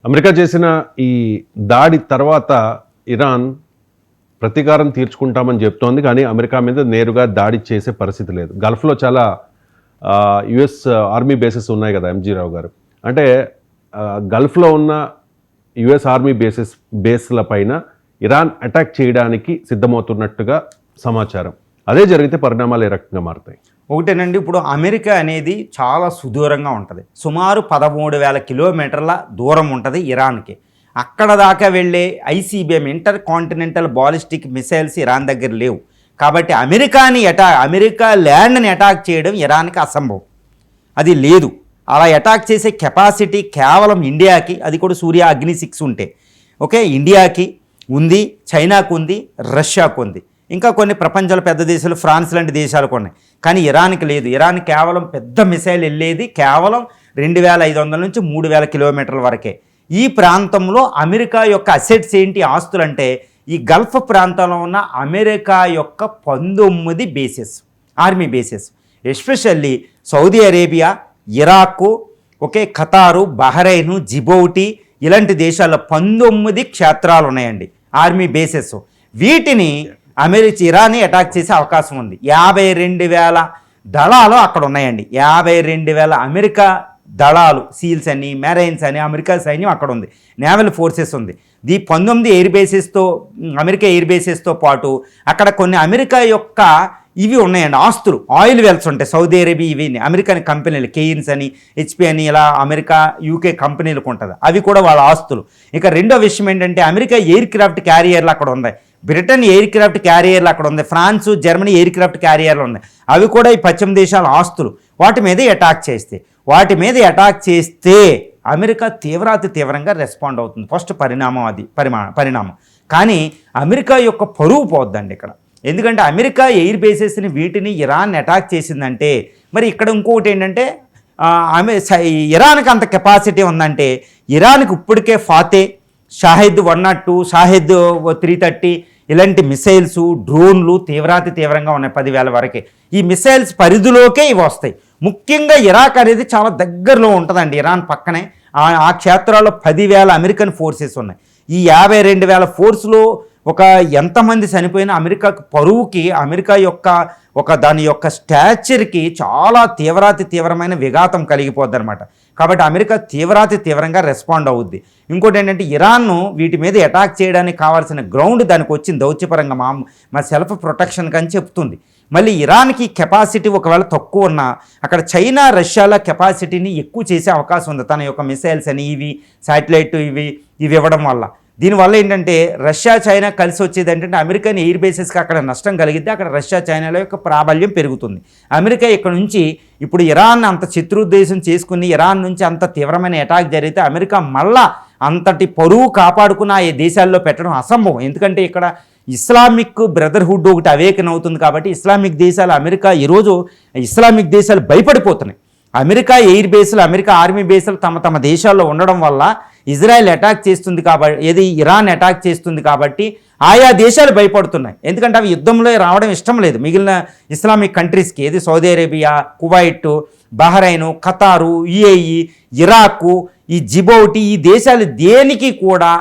America చేసిన ఈ దాడి తర్వాత ఇరాన్ ప్రతీకారం తీర్చుకుంటామని చెప్తోంది. కానీ అమెరికా మీద నేరుగా దాడి చేసే పరిస్థితి లేదు. గల్ఫ్లో చాలా యుఎస్ ఆర్మీ బేసెస్ ఉన్నాయి కదా ఎంజీ రావు గారు. అంటే గల్ఫ్లో ఉన్న యుఎస్ ఆర్మీ బేస్ల పైన ఇరాన్ అటాక్ చేయడానికి సిద్ధమవుతున్నట్టుగా సమాచారం. అదే జరిగితే పరిణామాలు ఏ రకంగా మారుతాయి? ఒకటేనండి, ఇప్పుడు అమెరికా అనేది చాలా సుదూరంగా ఉంటుంది. సుమారు 13,000 కిలోమీటర్ల దూరం ఉంటుంది ఇరాన్కి. అక్కడ దాకా వెళ్ళే ICBM inter continental ballistic missiles Iran దగ్గర లేవు. కాబట్టి అమెరికా ల్యాండ్ని అటాక్ చేయడం ఇరాన్కి అసంభవం, అది లేదు. అలా అటాక్ చేసే కెపాసిటీ కేవలం ఇండియాకి, అది కూడా సూర్య అగ్ని 6 ఉంటే ఓకే, ఇండియాకి ఉంది, చైనాకు ఉంది, రష్యాకు ఉంది, ఇంకా కొన్ని ప్రపంచంలో పెద్ద దేశాలు ఫ్రాన్స్ లాంటి దేశాలకు ఉన్నాయి. కానీ ఇరాన్కి లేదు. ఇరాన్ కేవలం పెద్ద మిసైల్ వెళ్ళేది కేవలం 2,500 నుంచి 3,000 కిలోమీటర్ల వరకే. ఈ ప్రాంతంలో అమెరికా యొక్క అసెట్స్ ఏంటి, ఆస్తులు అంటే ఈ గల్ఫ్ ప్రాంతంలో ఉన్న అమెరికా యొక్క 19 bases, army bases, especially Saudi Arabia, Iraq, okay, ఖతారు, Bahrain, Djibouti ఇలాంటి దేశాల్లో 19 క్షేత్రాలు ఉన్నాయండి ఆర్మీ బేసెస్. వీటిని ఇరాన్ అటాక్ చేసే అవకాశం ఉంది. 52,000 దళాలు అక్కడ ఉన్నాయండి. 52,000 అమెరికా దళాలు, సీల్స్ అని, మెరైన్స్ అని, అమెరికా సైన్యం అక్కడ ఉంది, నేవల్ ఫోర్సెస్ ఉంది. 19 ఎయిర్ బేసెస్తో, అమెరికా ఎయిర్ బేసెస్తో పాటు అక్కడ కొన్ని అమెరికా యొక్క ఇవి ఉన్నాయండి ఆస్తులు, ఆయిల్ వెల్స్ ఉంటాయి. సౌదీ అరేబియా ఇవి అమెరికన్ కంపెనీలు, కెయిన్స్ అని, హెచ్పి అని, ఇలా అమెరికా యూకే కంపెనీలకు ఉంటుంది, అవి కూడా వాళ్ళ ఆస్తులు. ఇక రెండో విషయం ఏంటంటే అమెరికా ఎయిర్ క్రాఫ్ట్ క్యారియర్లు అక్కడ ఉన్నాయి, బ్రిటన్ ఎయిర్ క్రాఫ్ట్ క్యారియర్లు అక్కడ ఉంది, ఫ్రాన్స్, జర్మనీ ఎయిర్ క్రాఫ్ట్ క్యారియర్లు ఉన్నాయి, అవి కూడా ఈ పశ్చిమ దేశాల ఆస్తులు. వాటి మీద అటాక్ చేస్తే అమెరికా తీవ్రంగా రెస్పాండ్ అవుతుంది. ఫస్ట్ పరిణామం అది, పరిణామం. కానీ అమెరికా యొక్క పరువు పోద్దండి ఇక్కడ. ఎందుకంటే అమెరికా ఎయిర్ బేసెస్ని వీటిని ఇరాన్ అటాక్ చేసిందంటే, మరి ఇక్కడ ఇంకొకటి ఏంటంటే ఇరాన్కి అంత కెపాసిటీ ఉందంటే, ఇరాన్కి ఇప్పటికే ఫాతే, షాహిద్ 102, షాహిద్ 330 ఇలాంటి మిసైల్స్, డ్రోన్లు తీవ్రంగా ఉన్నాయి, 10,000 వరకే. ఈ మిసైల్స్ పరిధిలోకే ఇవి వస్తాయి. ముఖ్యంగా ఇరాక్ అనేది చాలా దగ్గరలో ఉంటుందండి, ఇరాన్ పక్కనే. ఆ క్షేత్రాల్లో 10,000 అమెరికన్ ఫోర్సెస్ ఉన్నాయి. ఈ 52,000 ఫోర్స్లో ఎంతమంది చనిపోయినా అమెరికాకు పరువుకి, అమెరికా యొక్క దాని యొక్క స్టాచర్కి చాలా తీవ్రమైన విఘాతం కలిగిపోద్ది అనమాట. కాబట్టి అమెరికా తీవ్రంగా రెస్పాండ్ అవుద్ది. ఇంకోటి ఏంటంటే ఇరాన్ను వీటి మీద అటాక్ చేయడానికి కావాల్సిన గ్రౌండ్ దానికి వచ్చింది దౌత్యపరంగా, మా సెల్ఫ్ ప్రొటెక్షన్కి అని చెప్తుంది. మళ్ళీ ఇరాన్కి కెపాసిటీ ఒకవేళ తక్కువ ఉన్నా అక్కడ చైనా, రష్యాల కెపాసిటీని ఎక్కువ చేసే అవకాశం ఉంది, తన యొక్క మిసైల్స్ అని, ఇవి శాటిలైట్ ఇవి ఇవ్వడం వల్ల. దీనివల్ల ఏంటంటే రష్యా, చైనా కలిసి వచ్చేది ఏంటంటే అమెరికన్ ఎయిర్ బేసెస్కి అక్కడ నష్టం కలిగితే అక్కడ రష్యా, చైనాల యొక్క ప్రాబల్యం పెరుగుతుంది. అమెరికా ఇక్కడ నుంచి ఇప్పుడు ఇరాన్ అంత శత్రుద్దేశం చేసుకుని ఇరాన్ నుంచి అంత తీవ్రమైన అటాక్ జరిగితే అమెరికా మళ్ళా అంతటి పరువు కాపాడుకున్న ఆ దేశాల్లో పెట్టడం అసంభవం. ఎందుకంటే ఇక్కడ ఇస్లామిక్ బ్రదర్హుడ్ ఒకటి అవేకన్ అవుతుంది. కాబట్టి ఇస్లామిక్ దేశాలు, అమెరికా ఈరోజు ఇస్లామిక్ దేశాలు భయపడిపోతున్నాయి. అమెరికా ఎయిర్ బేస్లు, అమెరికా ఆర్మీ బేస్లు తమ దేశాల్లో ఉండడం వల్ల ఇజ్రాయెల్ అటాక్ చేస్తుంది కాబట్టి, ఇరాన్ అటాక్ చేస్తుంది కాబట్టి ఆయా దేశాలు భయపడుతున్నాయి. ఎందుకంటే అవి యుద్ధంలో రావడం ఇష్టం లేదు మిగిలిన ఇస్లామిక్ కంట్రీస్కి. Saudi Arabia, Kuwait, Bahrain, Qatar, UAE, Iraq, ఈ జిబౌటి, ఈ దేశాలు దేనికి కూడా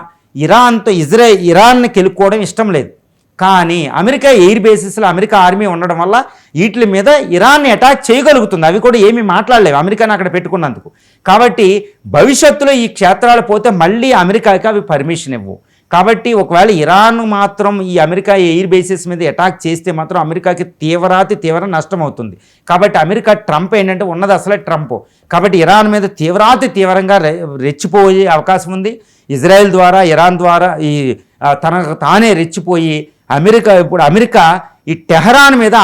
ఇరాన్ని కెలుక్కోవడం ఇష్టం లేదు. కానీ అమెరికా ఎయిర్ బేసెస్లో అమెరికా ఆర్మీ ఉండడం వల్ల వీటి మీద ఇరాన్ని అటాక్ చేయగలుగుతుంది. అవి కూడా ఏమీ మాట్లాడలేవు అమెరికాని అక్కడ పెట్టుకున్నందుకు. కాబట్టి భవిష్యత్తులో ఈ క్షేత్రాలు పోతే మళ్ళీ అమెరికాకి అవి పర్మిషన్ ఇవ్వవు. కాబట్టి ఒకవేళ ఇరాన్ మాత్రం ఈ అమెరికా ఎయిర్ బేసెస్ మీద అటాక్ చేస్తే మాత్రం అమెరికాకి తీవ్ర నష్టం అవుతుంది. కాబట్టి అమెరికా ట్రంప్ ఏంటంటే ఉన్నది అసలే ట్రంప్. కాబట్టి ఇరాన్ మీద తీవ్రంగా రెచ్చిపోయే అవకాశం ఉంది. ఇజ్రాయెల్ ద్వారా, ఇరాన్ ద్వారా తనకు తానే రెచ్చిపోయి అమెరికా ఈ టెహరాన్ మీద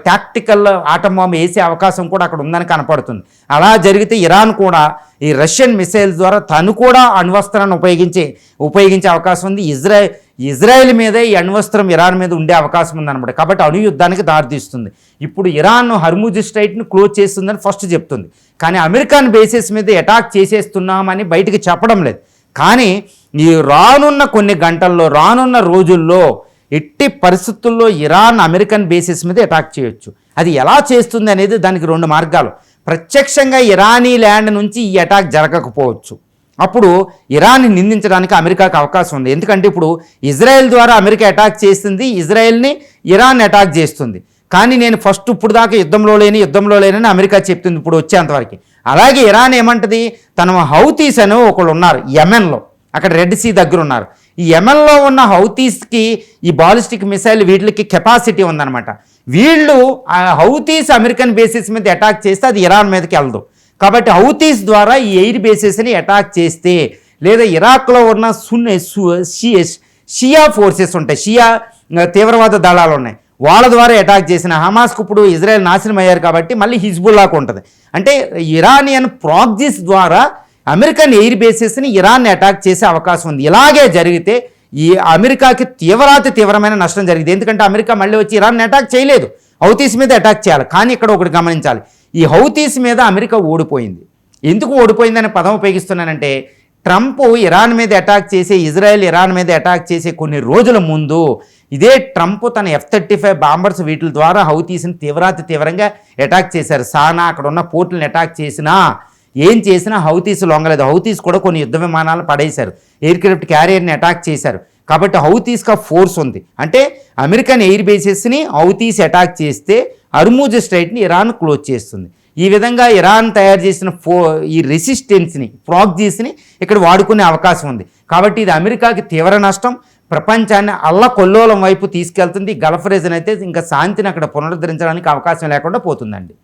టాక్టికల్ ఆటం బాంబు వేసే అవకాశం కూడా అక్కడ ఉందని కనపడుతుంది. అలా జరిగితే ఇరాన్ కూడా ఈ రష్యన్ మిసైల్స్ ద్వారా తను కూడా అణ్వస్త్రాన్ని ఉపయోగించే అవకాశం ఉంది. ఇజ్రాయెల్ మీద ఈ అణ్వస్త్రం ఇరాన్ మీద ఉండే అవకాశం ఉందన్నమాట. కాబట్టి అణుయుద్ధానికి దారితీస్తుంది. ఇప్పుడు ఇరాన్ హర్ముజ్ స్ట్రైట్ను క్లోజ్ చేస్తుందని ఫస్ట్ చెప్తుంది. కానీ అమెరికన్ బేసెస్ మీద అటాక్ చేసేస్తున్నామని బయటికి చెప్పడం లేదు. కానీ ఈ రానున్న కొన్ని గంటల్లో, రానున్న రోజుల్లో ఎట్టి పరిస్థితుల్లో ఇరాన్ అమెరికన్ బేసిస్ మీద అటాక్ చేయొచ్చు. అది ఎలా చేస్తుంది అనేది దానికి 2 మార్గాలు. ప్రత్యక్షంగా ఇరానీ ల్యాండ్ నుంచి ఈ అటాక్ జరగకపోవచ్చు, అప్పుడు ఇరాన్ని నిందించడానికి అమెరికాకి అవకాశం ఉంది. ఎందుకంటే ఇప్పుడు ఇజ్రాయెల్ ద్వారా అమెరికా అటాక్ చేస్తుంది, ఇజ్రాయెల్ని ఇరాన్ అటాక్ చేస్తుంది. కానీ నేను ఫస్ట్ ఇప్పుడు దాకా యుద్ధంలో లేనని అమెరికా చెప్తుంది ఇప్పుడు వచ్చేంతవరకు. అలాగే ఇరాన్ ఏమంటది, తన హౌతీస్ అని ఒకళ్ళు ఉన్నారు యెమెన్లో, అక్కడ రెడ్ సీ దగ్గర ఉన్నారు. ఈ యెమెన్లో ఉన్న హౌతీస్కి ఈ బాలిస్టిక్ మిసైల్ వీటికి కెపాసిటీ ఉందన్నమాట. వీళ్ళు ఆ హౌతీస్ అమెరికన్ బేసిస్ మీద అటాక్ చేస్తే అది ఇరాన్ మీదకి వెళ్ళదు. కాబట్టి హౌతీస్ ద్వారా ఈ ఎయిర్ బేసెస్ని అటాక్ చేస్తే, లేదా ఇరాక్లో ఉన్న షియా ఫోర్సెస్ ఉంటాయి, షియా తీవ్రవాద దళాలు ఉన్నాయి, వాళ్ళ ద్వారా అటాక్ చేసిన హమాస్కు ఇప్పుడు ఇజ్రాయెల్ నాశనం అయ్యారు కాబట్టి మళ్ళీ హిజ్బుల్లాకు ఉంటుంది. అంటే ఇరానియన్ ప్రాక్సీస్ ద్వారా అమెరికన్ ఎయిర్ బేసెస్ని ఇరాన్ని అటాక్ చేసే అవకాశం ఉంది. ఇలాగే జరిగితే ఈ అమెరికాకి తీవ్రమైన నష్టం జరిగింది. ఎందుకంటే అమెరికా మళ్ళీ వచ్చి ఇరాన్ని అటాక్ చేయలేదు, హౌతీస్ మీద అటాక్ చేయాలి. కానీ ఇక్కడ ఒకటి గమనించాలి, ఈ హౌతీస్ మీద అమెరికా ఓడిపోయింది. ఎందుకు ఓడిపోయిందనే పదం ఉపయోగిస్తున్నానంటే, ట్రంప్ ఇరాన్ మీద అటాక్ చేసే, ఇజ్రాయెల్ ఇరాన్ మీద అటాక్ చేసే కొన్ని రోజుల ముందు ఇదే ట్రంప్ తన F-35 బాంబర్స్ వీటి ద్వారా హౌతీస్ని తీవ్రంగా అటాక్ చేశారు. సానా అక్కడ ఉన్న పోర్టులను అటాక్ చేసినా ఏం చేసినా హౌతీస్ లొంగలేదు. హౌతీస్ కూడా కొన్ని యుద్ధ విమానాలు పడేశారు, ఎయిర్ క్రాఫ్ట్ క్యారియర్ని అటాక్ చేశారు. కాబట్టి హౌతీస్కి ఫోర్స్ ఉంది. అంటే అమెరికన్ ఎయిర్ బేసెస్ని హౌతీస్ అటాక్ చేస్తే హర్ముజ్ స్ట్రైట్ని ఇరాన్ క్లోజ్ చేస్తుంది. ఈ విధంగా ఇరాన్ తయారు చేసిన ఈ రెసిస్టెన్స్ని, ప్రాక్సీస్ని ఇక్కడ వాడుకునే అవకాశం ఉంది. కాబట్టి ఇది అమెరికాకి తీవ్ర నష్టం, ప్రపంచాన్ని అల్లకొల్లోలం వైపు తీసుకెళ్తుంది. గల్ఫ్ రీజన్ అయితే ఇంకా శాంతిని అక్కడ పునరుద్ధరించడానికి అవకాశం లేకుండా పోతుందండి.